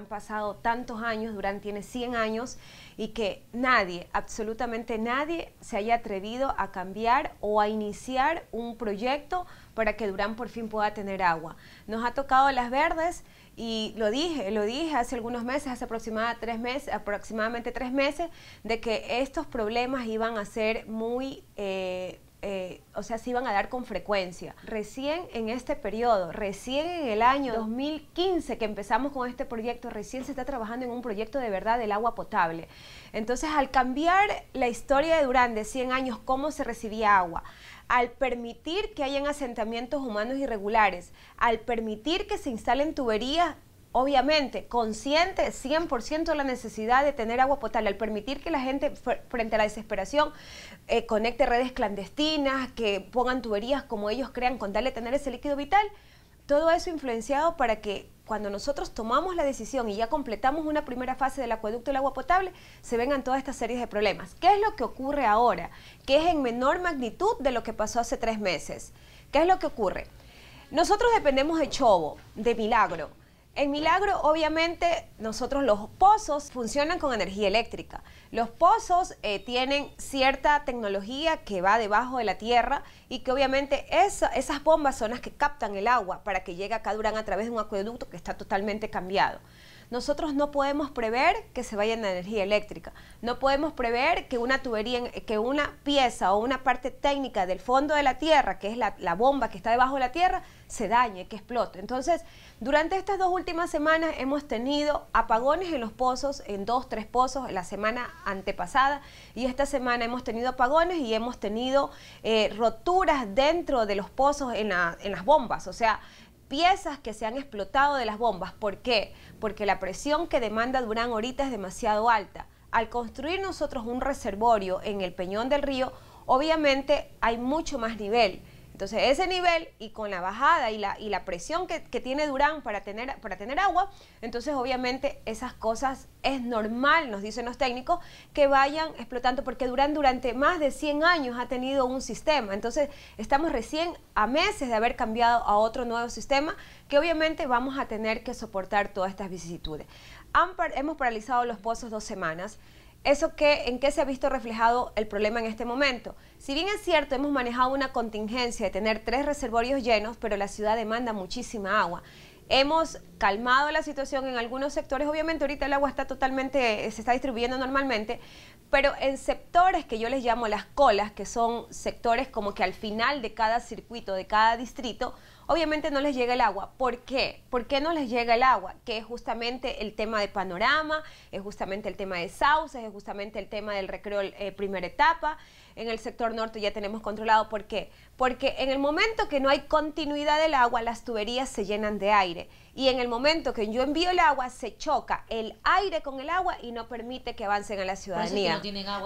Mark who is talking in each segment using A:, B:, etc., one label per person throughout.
A: han pasado tantos años, Durán tiene 100 años, y que nadie, absolutamente nadie, se haya atrevido a cambiar o a iniciar un proyecto para que Durán por fin pueda tener agua. Nos ha tocado Las Verdes, y lo dije hace algunos meses, hace aproximadamente tres meses, de que estos problemas iban a ser muy... o sea, se iban a dar con frecuencia. Recién en este periodo, recién en el año 2015 que empezamos con este proyecto, recién se está trabajando en un proyecto de verdad del agua potable. Entonces, al cambiar la historia de Durán de 100 años, cómo se recibía agua, al permitir que hayan asentamientos humanos irregulares, al permitir que se instalen tuberías, obviamente, consciente 100% de la necesidad de tener agua potable, al permitir que la gente, frente a la desesperación, conecte redes clandestinas, que pongan tuberías como ellos crean con tal de tener ese líquido vital, todo eso influenciado para que cuando nosotros tomamos la decisión y ya completamos una primera fase del acueducto del agua potable, se vengan todas estas series de problemas. ¿Qué es lo que ocurre ahora? Que es en menor magnitud de lo que pasó hace 3 meses. ¿Qué es lo que ocurre? Nosotros dependemos de Chobo, de Milagro. En Milagro, obviamente, nosotros los pozos funcionan con energía eléctrica. Los pozos tienen cierta tecnología que va debajo de la tierra y que obviamente esas bombas son las que captan el agua para que llegue acá a Durán a través de un acueducto que está totalmente cambiado. Nosotros no podemos prever que se vaya en energía eléctrica. No podemos prever que una tubería, que una pieza o una parte técnica del fondo de la tierra, que es la bomba que está debajo de la tierra, se dañe, que explote. Entonces, durante estas 2 últimas semanas hemos tenido apagones en los pozos, en 2, 3 pozos, la semana antepasada, y esta semana hemos tenido apagones y hemos tenido roturas dentro de los pozos en las bombas, o sea, piezas que se han explotado de las bombas. ¿Por qué? Porque la presión que demanda Durán ahorita es demasiado alta. Al construir nosotros un reservorio en el Peñón del Río, obviamente hay mucho más nivel. Entonces ese nivel y con la bajada y la presión que tiene Durán para tener agua, entonces obviamente esas cosas es normal, nos dicen los técnicos, que vayan explotando, porque Durán durante más de 100 años ha tenido un sistema. Entonces estamos recién a meses de haber cambiado a otro nuevo sistema que obviamente vamos a tener que soportar todas estas vicisitudes. Hemos paralizado los pozos 2 semanas. ¿En qué se ha visto reflejado el problema en este momento? Si bien es cierto, hemos manejado una contingencia de tener 3 reservorios llenos, pero la ciudad demanda muchísima agua. Hemos calmado la situación en algunos sectores. Obviamente ahorita el agua está se está distribuyendo normalmente, pero en sectores que yo les llamo las colas, que son sectores como que al final de cada circuito, de cada distrito, obviamente no les llega el agua. ¿Por qué? ¿Por qué no les llega el agua? Que es justamente el tema de Panorama, es justamente el tema de Sauces, es justamente el tema del recreo primera etapa. En el sector norte ya tenemos controlado. ¿Por qué? Porque en el momento que no hay continuidad del agua, las tuberías se llenan de aire. Y en el momento que yo envío el agua, se choca el aire con el agua y no permite que avancen a la ciudadanía.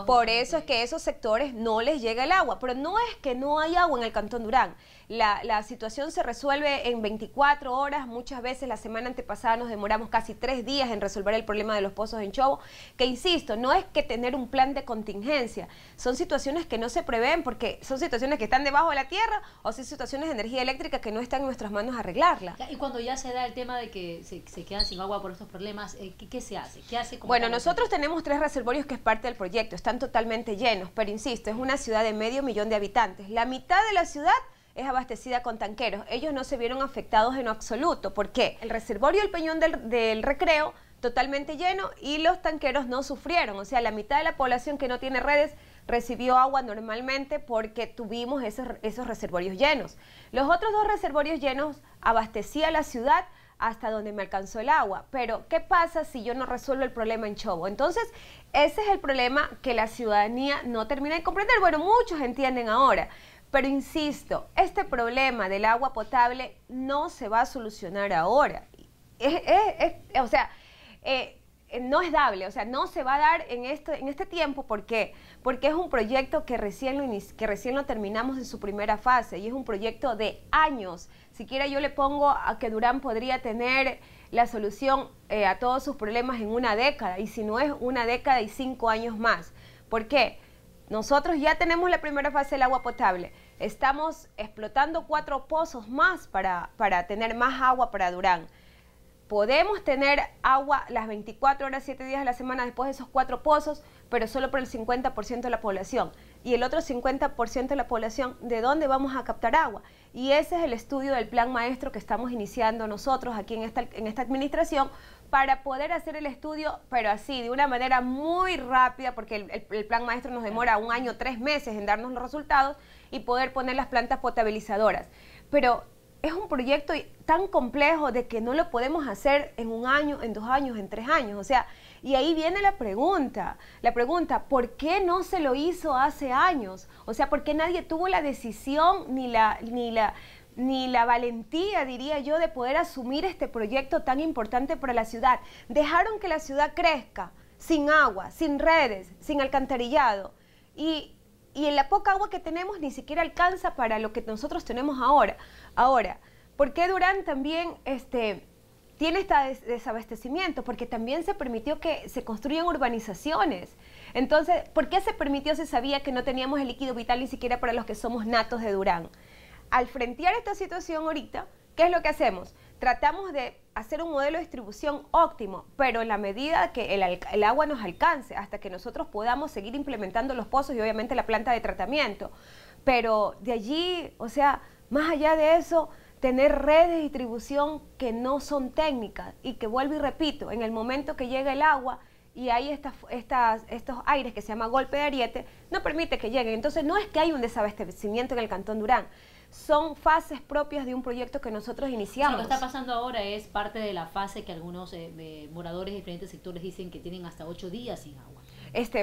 A: Por eso es que esos sectores no les llega el agua. Pero no es que no hay agua en el Cantón Durán. La situación se resuelve en 24 horas. Muchas veces la semana antepasada nos demoramos casi 3 días en resolver el problema de los pozos en Chobo. Que insisto, no es que tener un plan de contingencia. Son situaciones que no se prevén porque son situaciones que están debajo de la tierra o son situaciones de energía eléctrica que no están en nuestras manos arreglarla.
B: Y cuando ya se da el tema de que se quedan sin agua por estos problemas, ¿qué se hace? ¿Qué hace?
A: Bueno, nosotros tenemos 3 reservorios que es parte del proyecto. Están totalmente llenos, pero insisto, es una ciudad de 500.000 de habitantes. La mitad de la ciudad es abastecida con tanqueros. Ellos no se vieron afectados en lo absoluto. ¿Por qué? El reservorio del Peñón del Recreo totalmente lleno y los tanqueros no sufrieron. O sea, la mitad de la población que no tiene redes recibió agua normalmente porque tuvimos esos reservorios llenos. Los otros 2 reservorios llenos abastecía la ciudad hasta donde me alcanzó el agua. Pero, ¿qué pasa si yo no resuelvo el problema en Chobo? Entonces, ese es el problema que la ciudadanía no termina de comprender. Bueno, muchos entienden ahora. Pero insisto, este problema del agua potable no se va a solucionar ahora. No es dable, o sea, no se va a dar en este tiempo. ¿Por qué? Porque es un proyecto que recién lo terminamos en su primera fase y es un proyecto de años. Siquiera yo le pongo a que Durán podría tener la solución a todos sus problemas en 1 década, y si no es 1 década y 5 años más. ¿Por qué? Nosotros ya tenemos la primera fase del agua potable. Estamos explotando 4 pozos más para tener más agua para Durán. podemos tener agua las 24 horas, 7 días a la semana después de esos 4 pozos, pero solo por el 50% de la población. Y el otro 50% de la población, ¿de dónde vamos a captar agua? Y ese es el estudio del plan maestro que estamos iniciando nosotros aquí en esta administración, para poder hacer el estudio, pero así, de una manera muy rápida, porque el plan maestro nos demora 1 año, 3 meses en darnos los resultados y poder poner las plantas potabilizadoras. Pero es un proyecto tan complejo de que no lo podemos hacer en 1 año, en 2 años, en 3 años. O sea, y ahí viene la pregunta, ¿por qué no se lo hizo hace años? O sea, ¿por qué nadie tuvo la decisión ni la valentía, diría yo, de poder asumir este proyecto tan importante para la ciudad? Dejaron que la ciudad crezca sin agua, sin redes, sin alcantarillado. Y en la poca agua que tenemos ni siquiera alcanza para lo que nosotros tenemos ahora. Ahora, ¿por qué Durán también tiene este desabastecimiento? Porque también se permitió que se construyan urbanizaciones. Entonces, ¿por qué se permitió si sabía que no teníamos el líquido vital ni siquiera para los que somos natos de Durán? Al frentear esta situación ahorita, ¿qué es lo que hacemos? Tratamos de hacer un modelo de distribución óptimo, pero en la medida que el agua nos alcance, hasta que nosotros podamos seguir implementando los pozos y obviamente la planta de tratamiento. Pero de allí, o sea, más allá de eso, tener redes de distribución que no son técnicas y que, vuelvo y repito, en el momento que llega el agua y hay estos aires que se llama golpe de ariete, no permite que lleguen. Entonces no es que hay un desabastecimiento en el Cantón Durán, son fases propias de un proyecto que nosotros iniciamos.
B: Lo que está pasando ahora es parte de la fase que algunos moradores de diferentes sectores dicen que tienen hasta 8 días sin agua.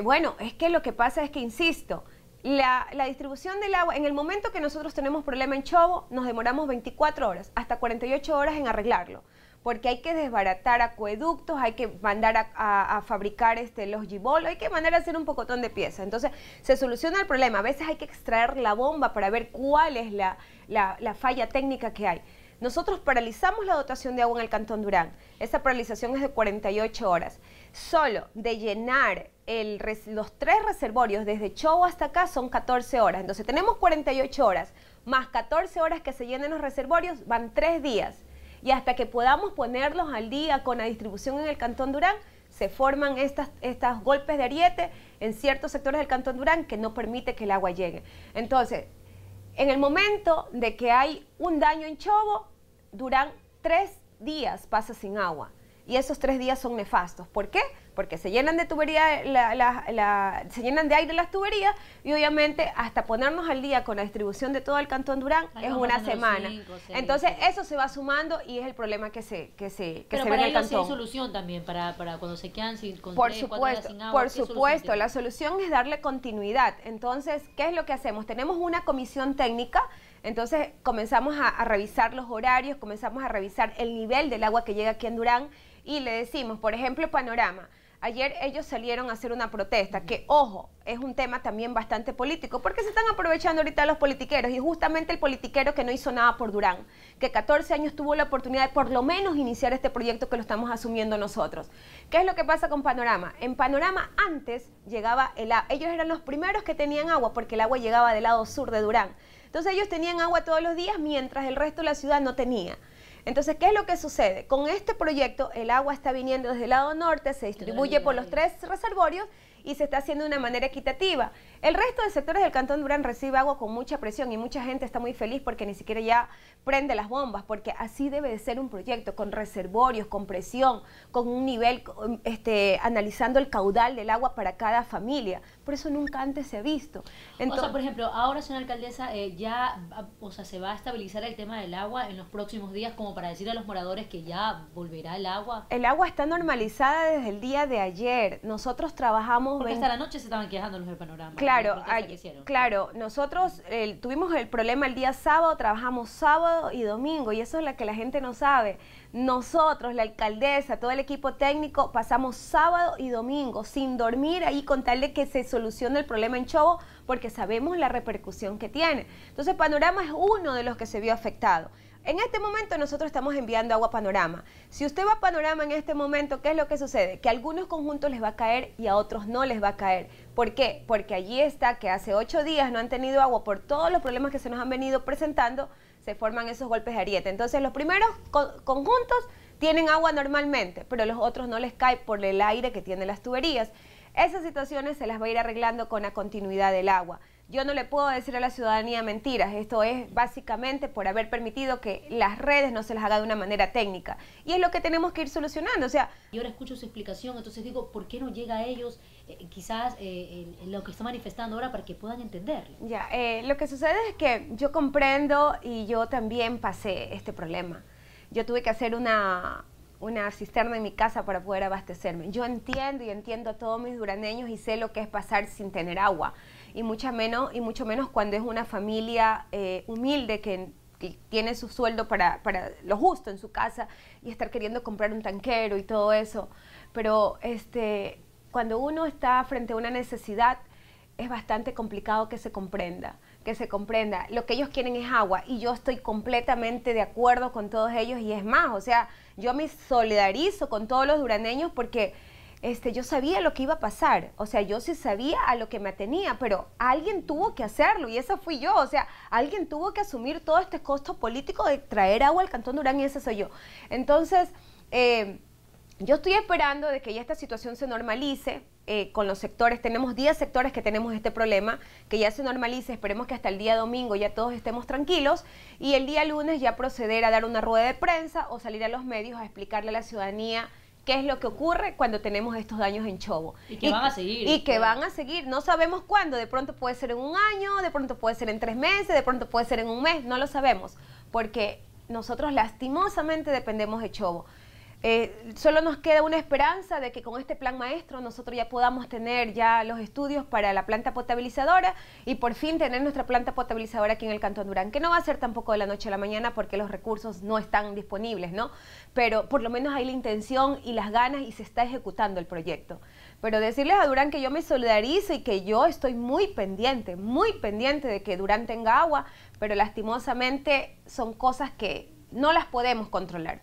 A: Bueno, es que lo que pasa es que, insisto, la distribución del agua, en el momento que nosotros tenemos problema en Chobo, nos demoramos 24 horas, hasta 48 horas en arreglarlo, porque hay que desbaratar acueductos, hay que mandar a fabricar los gibolos, hay que mandar a hacer un pocotón de piezas. Entonces, se soluciona el problema. A veces hay que extraer la bomba para ver cuál es la falla técnica que hay. Nosotros paralizamos la dotación de agua en el Cantón Durán. Esa paralización es de 48 horas. Solo de llenar los 3 reservorios desde Chobo hasta acá son 14 horas. Entonces, tenemos 48 horas, más 14 horas que se llenen los reservorios, van 3 días. Y hasta que podamos ponerlos al día con la distribución en el Cantón Durán, se forman estos golpes de ariete en ciertos sectores del Cantón Durán que no permite que el agua llegue. Entonces, en el momento de que hay un daño en Chobo, Durán 3 días pasa sin agua. Y esos 3 días son nefastos. ¿Por qué? Porque se llenan de tubería, se llenan de aire las tuberías y obviamente hasta ponernos al día con la distribución de todo el Cantón Durán es una semana. 5, 6, Entonces eso se va sumando y es el problema que se ve en el Cantón.
B: Hay solución también para cuando se quedan con
A: por
B: 3,
A: supuesto,
B: 4 días sin agua.
A: Por supuesto, la solución es darle continuidad. Entonces, ¿qué es lo que hacemos? Tenemos una comisión técnica. Entonces comenzamos a revisar los horarios, comenzamos a revisar el nivel del agua que llega aquí en Durán y le decimos, por ejemplo, Panorama. Ayer ellos salieron a hacer una protesta, que, ojo, es un tema también bastante político, porque se están aprovechando ahorita los politiqueros, y justamente el politiquero que no hizo nada por Durán, que 14 años tuvo la oportunidad de por lo menos iniciar este proyecto que lo estamos asumiendo nosotros. ¿Qué es lo que pasa con Panorama? En Panorama antes llegaba ellos eran los primeros que tenían agua, porque el agua llegaba del lado sur de Durán. Entonces ellos tenían agua todos los días, mientras el resto de la ciudad no tenía. Entonces, ¿qué es lo que sucede? Con este proyecto, el agua está viniendo desde el lado norte, se distribuye por los 3 reservorios y se está haciendo de una manera equitativa. El resto de sectores del Cantón Durán recibe agua con mucha presión y mucha gente está muy feliz porque ni siquiera ya prende las bombas, porque así debe de ser un proyecto, con reservorios, con presión, con un nivel, analizando el caudal del agua para cada familia. Por eso nunca antes se ha visto.
B: Entonces, o sea, por ejemplo, ahora, señora alcaldesa, se va a estabilizar el tema del agua en los próximos días, como para decir a los moradores que ya volverá el agua.
A: El agua está normalizada desde el día de ayer. Nosotros trabajamos...
B: Porque hasta la noche se estaban quejando los del Panorama.
A: Claro, nosotros tuvimos el problema el día sábado, trabajamos sábado y domingo, y eso es lo que la gente no sabe. Nosotros, la alcaldesa, todo el equipo técnico, pasamos sábado y domingo sin dormir ahí con tal de que se solucione el problema en Chobo, porque sabemos la repercusión que tiene. Entonces, Panorama es uno de los que se vio afectado. En este momento nosotros estamos enviando agua a Panorama. Si usted va a Panorama en este momento, ¿qué es lo que sucede? Que a algunos conjuntos les va a caer y a otros no les va a caer. ¿Por qué? Porque allí está que hace 8 días no han tenido agua por todos los problemas que se nos han venido presentando, se forman esos golpes de ariete. Entonces los primeros conjuntos tienen agua normalmente, pero los otros no les cae por el aire que tienen las tuberías. Esas situaciones se las va a ir arreglando con la continuidad del agua. Yo no le puedo decir a la ciudadanía mentiras, esto es básicamente por haber permitido que las redes no se las haga de una manera técnica. Y es lo que tenemos que ir solucionando, o sea...
B: Y ahora escucho su explicación, entonces digo, ¿por qué no llega a ellos quizás lo que está manifestando ahora para que puedan entenderlo?
A: Ya, lo que sucede es que yo comprendo y yo también pasé este problema. Yo tuve que hacer una cisterna en mi casa para poder abastecerme. Yo entiendo y entiendo a todos mis duraneños y sé lo que es pasar sin tener agua. Y mucho menos cuando es una familia humilde que tiene su sueldo para lo justo en su casa y estar queriendo comprar un tanquero y todo eso. Pero cuando uno está frente a una necesidad, es bastante complicado que se comprenda. Lo que ellos quieren es agua y yo estoy completamente de acuerdo con todos ellos y es más, o sea, yo me solidarizo con todos los duraneños porque yo sabía lo que iba a pasar, o sea, yo sí sabía a lo que me atenía, pero alguien tuvo que hacerlo y esa fui yo, o sea, alguien tuvo que asumir todo este costo político de traer agua al Cantón Durán y ese soy yo. Entonces, yo estoy esperando de que ya esta situación se normalice con los sectores. Tenemos 10 sectores que tenemos este problema, que ya se normalice. Esperemos que hasta el día domingo ya todos estemos tranquilos y el día lunes ya proceder a dar una rueda de prensa o salir a los medios a explicarle a la ciudadanía qué es lo que ocurre cuando tenemos estos daños en Chobo.
B: Y que van a seguir.
A: Y que van a seguir. No sabemos cuándo. De pronto puede ser en un año, de pronto puede ser en 3 meses, de pronto puede ser en un mes. No lo sabemos, porque nosotros lastimosamente dependemos de Chobo. Solo nos queda una esperanza de que con este plan maestro nosotros ya podamos tener ya los estudios para la planta potabilizadora y por fin tener nuestra planta potabilizadora aquí en el Cantón Durán, que no va a ser tampoco de la noche a la mañana porque los recursos no están disponibles, ¿no? Pero por lo menos hay la intención y las ganas y se está ejecutando el proyecto. Pero decirles a Durán que yo me solidarizo y que yo estoy muy pendiente de que Durán tenga agua, pero lastimosamente son cosas que no las podemos controlar.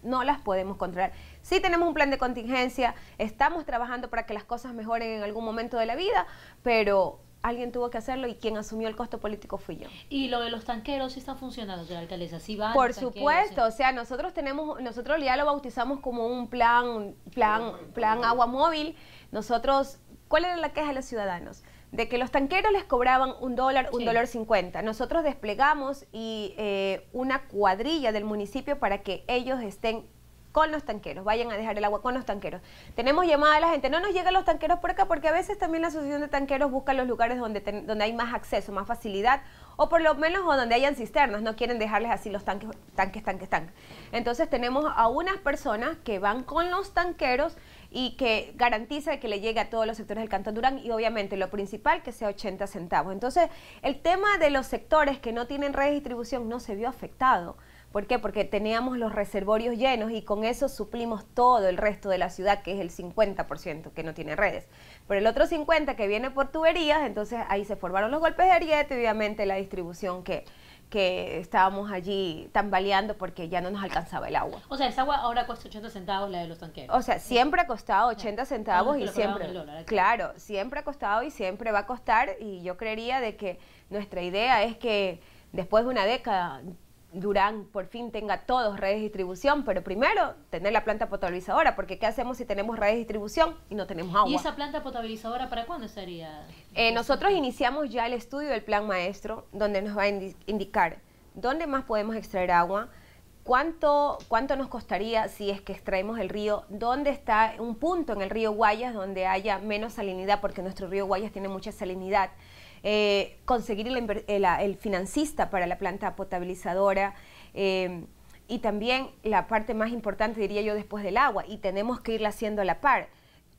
A: Sí tenemos un plan de contingencia, estamos trabajando para que las cosas mejoren en algún momento de la vida, pero alguien tuvo que hacerlo y quien asumió el costo político fui yo.
B: ¿Y lo de los tanqueros sí está funcionando, señora alcaldesa? ¿Sí van
A: Por supuesto, o sea, nosotros ya lo bautizamos como un plan agua móvil. ¿Cuál era la queja de los ciudadanos? De que los tanqueros les cobraban $1, $1.50. Nosotros desplegamos una cuadrilla del municipio para que ellos estén con los tanqueros, vayan a dejar el agua con los tanqueros. Tenemos llamada a la gente, no nos llegan los tanqueros por acá, porque a veces también la asociación de tanqueros busca los lugares donde hay más acceso, más facilidad, o por lo menos donde hayan cisternas, no quieren dejarles así los tanques. Entonces tenemos a unas personas que van con los tanqueros y que garantiza que le llegue a todos los sectores del Cantón Durán y obviamente lo principal que sea 80 centavos. Entonces el tema de los sectores que no tienen red de distribución no se vio afectado. ¿Por qué? Porque teníamos los reservorios llenos y con eso suplimos todo el resto de la ciudad, que es el 50% que no tiene redes. Pero el otro 50% que viene por tuberías, entonces ahí se formaron los golpes de ariete y obviamente la distribución que estábamos allí tambaleando porque ya no nos alcanzaba el agua.
B: O sea, esa agua ahora cuesta 80 centavos la de los tanqueros.
A: O sea, siempre ha costado 80 centavos y siempre, claro, siempre ha costado y siempre va a costar y yo creería de que nuestra idea es que después de una década Durán por fin tenga todos redes de distribución, pero primero tener la planta potabilizadora, porque ¿qué hacemos si tenemos redes de distribución y no tenemos agua?
B: ¿Y esa planta potabilizadora para cuándo estaría?
A: Nosotros iniciamos ya el estudio del plan maestro, donde nos va a indicar dónde más podemos extraer agua, cuánto nos costaría si es que extraemos el río, dónde está un punto en el río Guayas donde haya menos salinidad, porque nuestro río Guayas tiene mucha salinidad. Conseguir el financista para la planta potabilizadora y también la parte más importante, diría yo, después del agua, y tenemos que irla haciendo a la par,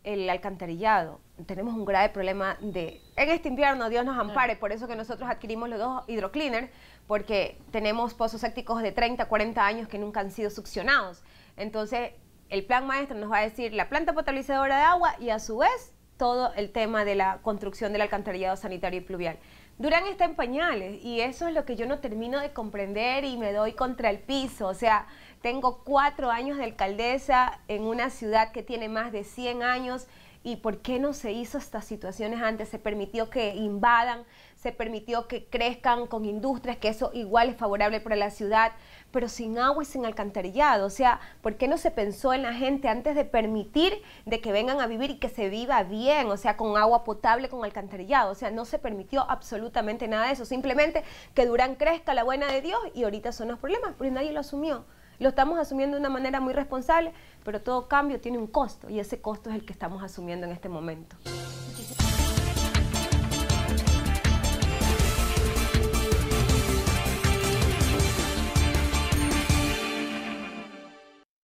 A: el alcantarillado. Tenemos un grave problema en este invierno, Dios nos ampare, por eso que nosotros adquirimos los 2 hidrocleaners, porque tenemos pozos sépticos de 30, 40 años que nunca han sido succionados. Entonces, el plan maestro nos va a decir la planta potabilizadora de agua y a su vez todo el tema de la construcción del alcantarillado sanitario y pluvial. Durán está en pañales y eso es lo que yo no termino de comprender y me doy contra el piso. O sea, tengo 4 años de alcaldesa en una ciudad que tiene más de 100 años ¿Y por qué no se hizo estas situaciones antes? Se permitió que invadan, se permitió que crezcan con industrias, que eso igual es favorable para la ciudad, pero sin agua y sin alcantarillado. O sea, ¿por qué no se pensó en la gente antes de permitir de que vengan a vivir y que se viva bien? O sea, con agua potable, con alcantarillado. O sea, no se permitió absolutamente nada de eso. Simplemente que Durán crezca, la buena de Dios, y ahorita son los problemas, porque nadie lo asumió. Lo estamos asumiendo de una manera muy responsable, pero todo cambio tiene un costo, y ese costo es el que estamos asumiendo en este momento.
B: Muchísimas